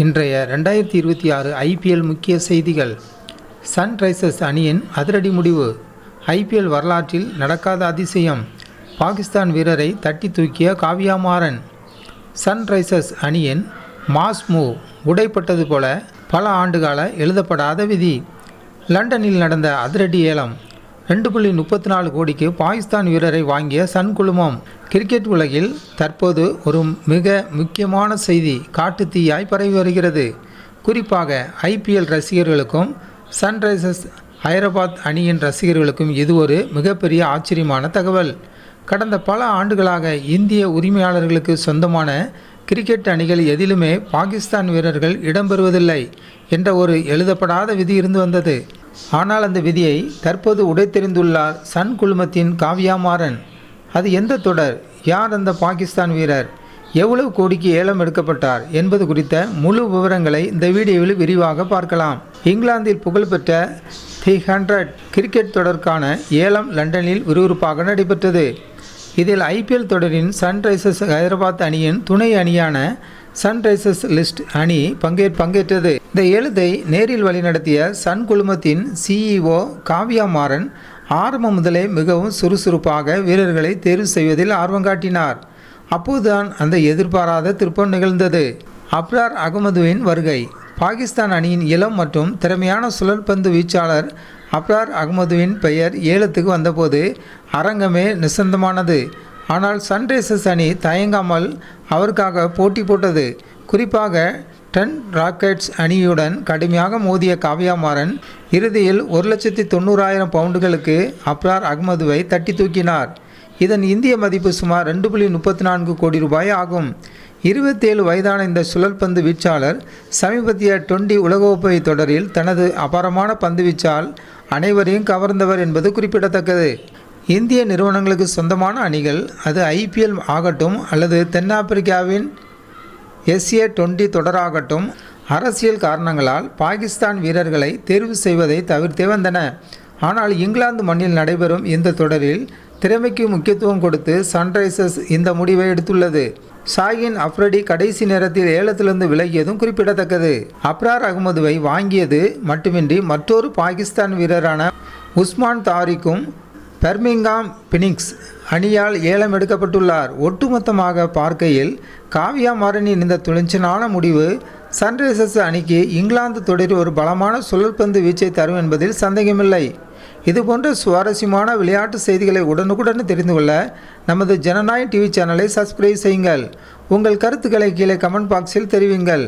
இன்றைய 2026 ஐபிஎல் முக்கிய செய்திகள். சன்ரைசர்ஸ் அணியின் அதிரடி முடிவு. ஐபிஎல் வரலாற்றில் நடக்காத அதிசயம். பாகிஸ்தான் வீரரை தட்டி தூக்கிய காவ்யா மாரன். சன்ரைசர்ஸ் அணியின் மாஸ் மூவ். உடைப்பட்டது போல பல ஆண்டுகால எழுதப்படாத விதி. லண்டனில் நடந்த அதிரடி ஏலம். 2.34 கோடிக்கு பாகிஸ்தான் வீரரை வாங்கிய சன் குழுமம். கிரிக்கெட் உலகில் தற்போது ஒரு மிக முக்கியமான செய்தி காட்டுத்தீயாய் பரவி வருகிறது. குறிப்பாக ஐபிஎல் ரசிகர்களுக்கும் சன்ரைசர்ஸ் ஹைதராபாத் அணியின் ரசிகர்களுக்கும் இது ஒரு மிகப்பெரிய ஆச்சரியமான தகவல். கடந்த பல ஆண்டுகளாக இந்திய உரிமையாளர்களுக்கு சொந்தமான கிரிக்கெட் அணிகள் எதிலுமே பாகிஸ்தான் வீரர்கள் இடம்பெறுவதில்லை என்ற ஒரு எழுதப்படாத விதி இருந்து வந்தது. ஆனால் அந்த விதியை தற்போது உடைத்தெறிந்துள்ளார் சன் குழுமத்தின் காவ்யா மாரன். அது எந்த தொடர், யார் அந்த பாகிஸ்தான் வீரர், எவ்வளவு கோடிக்கு ஏலம் எடுக்கப்பட்டார் என்பது குறித்த முழு விவரங்களை இந்த வீடியோவில் விரிவாக பார்க்கலாம். இங்கிலாந்தில் புகழ்பெற்ற தி 100 கிரிக்கெட் தொடருக்கான ஏலம் லண்டனில் விறுவிறுப்பாக நடைபெற்றது. இதில் ஐபிஎல் தொடரின் சன்ரைசர்ஸ் ஹைதராபாத் அணியின் துணை அணியான சன்ரைசர்ஸ் லிஸ்ட் அணி பங்கேற்றது. இந்த ஏலத்தை நேரில் வழிநடத்திய சன் குழுமத்தின் சிஇஓ காவ்யா மாரன் ஆரம்பம் முதலே மிகவும் சுறுசுறுப்பாக வீரர்களை தேர்வு செய்வதில் ஆர்வம் காட்டினார். அப்போதுதான் அந்த எதிர்பாராத திருப்பம் நிகழ்ந்தது. அப்ரார் அகமதுவின் வருகை. பாகிஸ்தான் அணியின் இளம் மற்றும் திறமையான சுழற்பந்து வீச்சாளர் அப்ரார் அகமதுவின் பெயர் ஏலத்துக்கு வந்தபோது அரங்கமே நிசந்தமானது. ஆனால் சன்ரைசர்ஸ் அணி தயங்காமல் அவருக்காக போட்டி போட்டது. குறிப்பாக டன் ராக்கெட்ஸ் அணியுடன் கடுமையாக மோதிய காவ்யா மாரன் இறுதியில் 1,90,000 பவுண்டுகளுக்கு அப்ரார் அகமதுவை தட்டி தூக்கினார். இதன் இந்திய மதிப்பு சுமார் 2.34 கோடி ரூபாய் ஆகும். 27 வயதான இந்த சுழற்பந்து வீச்சாளர் சமீபத்திய டுவெண்டி உலகக்கோப்பை தொடரில் தனது அபாரமான பந்து வீச்சால் அனைவரையும் கவர்ந்தவர் என்பது குறிப்பிடத்தக்கது. இந்திய நிறுவனங்களுக்கு சொந்தமான அணிகள், அது ஐபிஎல் ஆகட்டும் அல்லது தென்னாப்பிரிக்காவின் SA20 தொடராகட்டும், அரசியல் காரணங்களால் பாகிஸ்தான் வீரர்களை தேர்வு செய்வதை தவிர்த்தே வந்தன. ஆனால் இங்கிலாந்து மண்ணில் நடைபெறும் இந்த தொடரில் திறமைக்கு முக்கியத்துவம் கொடுத்து சன்ரைசர்ஸ் இந்த முடிவை எடுத்துள்ளது. ஷாஹின் அஃப்ரிடி கடைசி நேரத்தில் ஏலத்திலிருந்து விலகியதும் குறிப்பிடத்தக்கது. அப்ரார் அகமதுவை வாங்கியது மட்டுமின்றி மற்றொரு பாகிஸ்தான் வீரரான உஸ்மான் தாரிக்கும் பர்மிங்காம் பினிக்ஸ் அணியால் ஏலம் எடுக்கப்பட்டுள்ளார். ஒட்டுமொத்தமாக பார்க்கையில் காவ்யா மாரனின் இந்த துணிச்சலான முடிவு சன்ரைசர்ஸ் அணிக்கு இங்கிலாந்து தொடரில் ஒரு பலமான சுழற்பந்து வீச்சை தரும் என்பதில் சந்தேகமில்லை. இதுபோன்ற சுவாரஸ்யமான விளையாட்டு செய்திகளை உடனுக்குடன் தெரிந்து கொள்ள நமது ஜனநாயகம் டிவி சேனலை சப்ஸ்கிரைப் செய்யுங்கள். உங்கள் கருத்துக்களை கீழே கமெண்ட் பாக்ஸில் தெரிவிங்கள்.